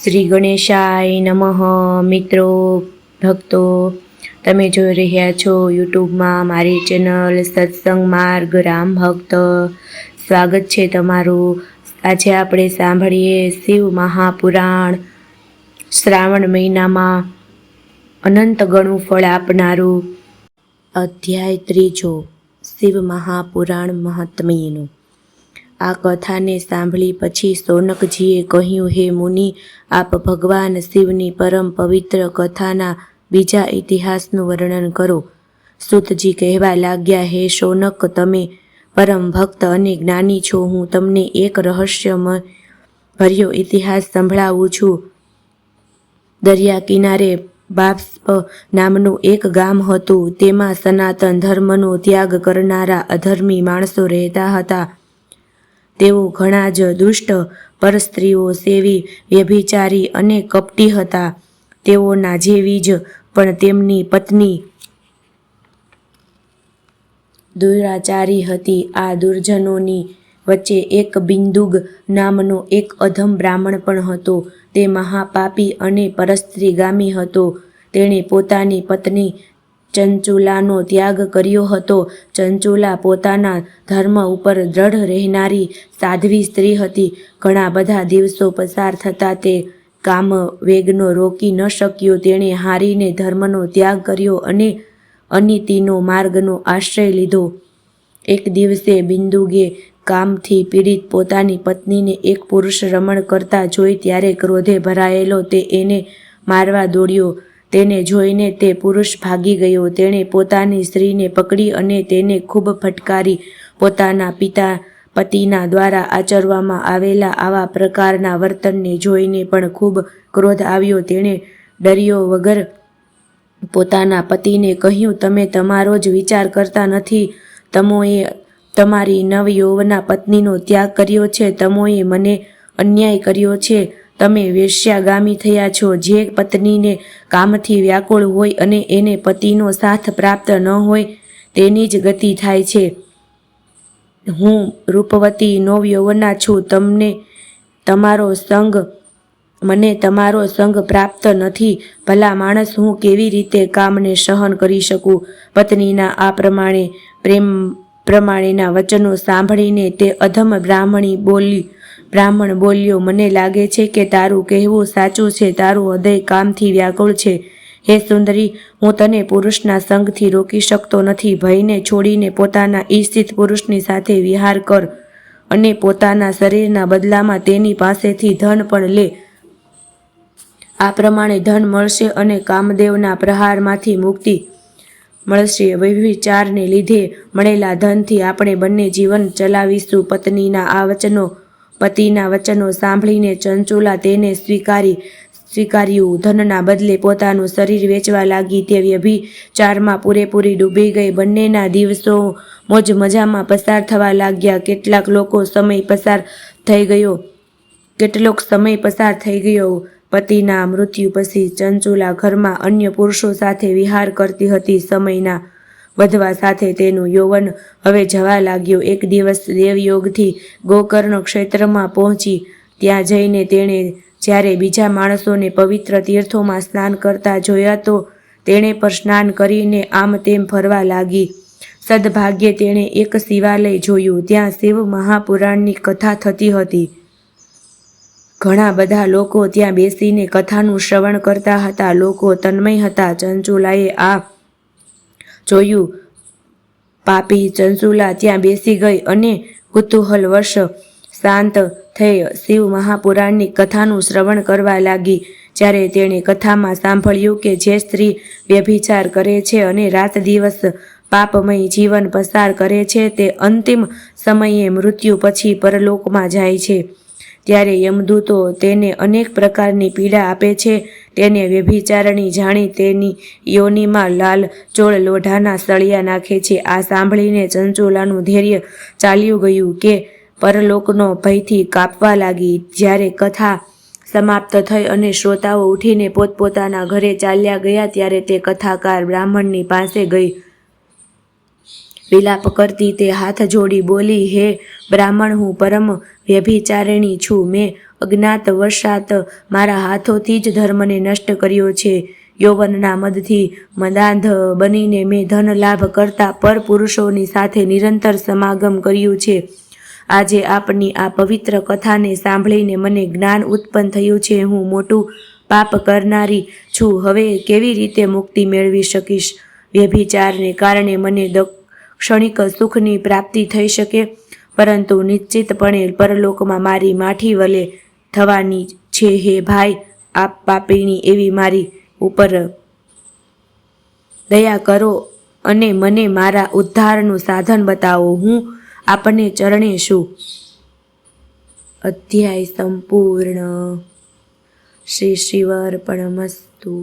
શ્રી ગણેશાય નમઃ. મિત્રો, ભક્તો, તમે જોઈ રહ્યા છો યુટ્યુબમાં મારી ચેનલ સત્સંગ માર્ગ રામ ભક્ત. સ્વાગત છે તમારું. આજે આપણે સાંભળીએ શિવ મહાપુરાણ. શ્રાવણ મહિનામાં અનંત ગણું ફળ આપનારું અધ્યાય 3 શિવ મહાપુરાણ મહાત્મ્યનું. આ કથાને સાંભળી પછી સોનકજીએ કહ્યું, હે મુનિ, આપ ભગવાન શિવની પરમ પવિત્ર કથાના બીજા ઇતિહાસનું વર્ણન કરો. સૂતજી કહેવા લાગ્યા, હે શૌનક, તમે પરમ ભક્ત અને જ્ઞાની છો. હું તમને એક રહસ્યમય ભર્યો ઇતિહાસ સંભળાવું છું. દરિયા કિનારે બાષ્પ નામનું એક ગામ હતું. તેમાં સનાતન ધર્મનો ત્યાગ કરનારા અધર્મી માણસો રહેતા હતા. તેઓ ઘણા જ દુષ્ટ, પરસ્ત્રીઓ સેવી, વ્યભિચારી અને કપટી હતા. તેઓના જેવી જ પણ તેમની પત્ની દુરાચારી હતી. આ દુર્જનોની વચ્ચે એક બિંદુગ નામનો એક અધમ બ્રાહ્મણ પણ હતો. તે મહાપાપી અને પરસ્ત્રીગામી હતો. તેણે પોતાની પત્ની ચંચુલાનો ત્યાગ કર્યો હતો. ચંચુલા પોતાના ધર્મ ઉપર દ્રઢ રહેનારી સાધ્વી સ્ત્રી હતી. ઘણા બધા દિવસો પસાર થતાં તે કામ વેગનો રોકી ન શક્યો. તેણે હારીને ધર્મનો ત્યાગ કર્યો અને અનીતિનો માર્ગનો આશ્રય લીધો. એક દિવસે બિંદુગે કામથી પીડિત પોતાની પત્નીને એક પુરુષ રમણ કરતા જોઈ. ત્યારે ક્રોધે ભરાયેલો તે એને મારવા દોડ્યો. તેને જોઈને તે પુરુષ ભાગી ગયો. તેણે પોતાની સ્ત્રીને પકડી અને તેને ખૂબ ફટકારી. પોતાના પતિના દ્વારા આચરવામાં આવેલા આવા પ્રકારના વર્તનને જોઈને પણ ખૂબ ક્રોધ આવ્યો. તેણે ડર્યો વગર પોતાના પતિને કહ્યું, તમે તમારો જ વિચાર કરતા નથી. તમોએ તમારી નવયૌવના પત્નીનો ત્યાગ કર્યો છે. તમોએ મને અન્યાય કર્યો છે. તમે વેશ્યાગામી થયા છો. જે પત્નીને કામથી વ્યાકુળ હોય અને એને પતિનો સાથ પ્રાપ્ત ન હોય તેની જ ગતિ થાય છે. હું રૂપવતી નવયૌવના છું. મને તમારો સંગ પ્રાપ્ત નથી. ભલા માણસ, હું કેવી રીતે કામને સહન કરી શકું? પત્નીના આ પ્રમાણેના વચનો સાંભળીને તે અધમ બ્રાહ્મણ બોલ્યો, મને લાગે છે કે તારું કહેવું સાચું છે. તારું હૃદય કામથી વ્યાકુળ છે. હે સુંદરી, હું તને પુરુષના સંગથી રોકી શકતો નથી. ભયને છોડીને પોતાના ઈચ્છિત પુરુષની સાથે વિહાર કર અને પોતાના શરીરના બદલામાં તેની પાસેથી ધન પણ લે. આ પ્રમાણે ધન મળશે અને કામદેવના પ્રહારમાંથી મુક્તિ મળશે. વ્યભિચારને લીધે મળેલા ધનથી આપણે બંને જીવન ચલાવીશું. પતિના વચનો સાંભળીને ચંચુલા તેને સ્વીકાર્યું. ધનના બદલે પોતાનું શરીર વેચવા લાગી. તે વ્યભિચારમાં પૂરેપૂરી ડૂબી ગઈ. બંનેના દિવસો મોજ મજામાં પસાર થવા લાગ્યા. કેટલોક સમય પસાર થઈ ગયો. પતિના મૃત્યુ પછી ચંચુલા ઘરમાં અન્ય પુરુષો સાથે વિહાર કરતી હતી. સમયના વધવા સાથે તેનું યૌવન હવે જવા લાગ્યો. એક દિવસ દેવયોગથી ગોકર્ણ ક્ષેત્રમાં પહોંચી. ત્યાં જઈને તેણે જ્યારે બીજા માણસોને પવિત્ર તીર્થોમાં સ્નાન કરતા જોયા તો તેણે પણ સ્નાન કરીને આમ તેમ ફરવા લાગી. સદભાગ્યે તેણે એક શિવાલય જોયું. ત્યાં શિવ મહાપુરાણની કથા થતી હતી. ઘણા બધા લોકો ત્યાં બેસીને કથાનું શ્રવણ કરતા હતા. લોકો તન્મય હતા. ચંચુલાએ આ જોયું. પાપી ચંચુલા ત્યાં બેસી ગઈ અને કુતૂહલવશ શાંત થઈ શિવ મહાપુરાણની કથાનું શ્રવણ કરવા લાગી. જ્યારે તેણે કથામાં સાંભળ્યું કે જે સ્ત્રી વ્યભિચાર કરે છે અને રાત દિવસ પાપમય જીવન પસાર કરે છે તે અંતિમ સમયે મૃત્યુ પછી પરલોકમાં જાય છે. ત્યારે યમદૂતો તેને અનેક પ્રકારની પીડા આપે છે. તેને વ્યભિચારણી જાણી તેની યોનિમાં લાલ ચોળ લોઢાના સળિયા નાખે છે. આ સાંભળીને ચંચુલાનું ધૈર્ય ચાલ્યું ગયું કે પરલોકનો ભયથી કાપવા લાગી. જ્યારે કથા સમાપ્ત થઈ અને શ્રોતાઓ ઉઠીને પોતપોતાના ઘરે ચાલ્યા ગયા ત્યારે તે કથાકાર બ્રાહ્મણની પાસે ગઈ. વિલાપ કરતી તે હાથ જોડી બોલી, હે બ્રાહ્મણ, હું પરમ વ્યભિચારિણી છું. મેં અજ્ઞાત વશાત મારા હાથોથી જ ધર્મને નષ્ટ કર્યો છે. યૌવનના મદથી મદાંધ બનીને મેં ધન લાભ કરતા પર પુરુષોની સાથે નિરંતર સમાગમ કર્યું છે. આજે આપની આ પવિત્ર કથાને સાંભળીને મને જ્ઞાન ઉત્પન્ન થયું છે. હું મોટું પાપ કરનારી છું. હવે કેવી રીતે મુક્તિ મેળવી શકીશ? વ્યભિચારને કારણે મને ક્ષણિક સુખની પ્રાપ્તિ થઈ શકે, પરંતુ નિશ્ચિતપણે પરલોકમાં મારી માઠી વલે થવાની છે. હે ભાઈ, આપ પાપીની એવી મારી ઉપર દયા કરો અને મને મારા ઉદ્ધારનું સાધન બતાવો. હું આપને ચરણે છું. અધ્યાય સંપૂર્ણ. શ્રી શિવાર્પણમસ્તુ.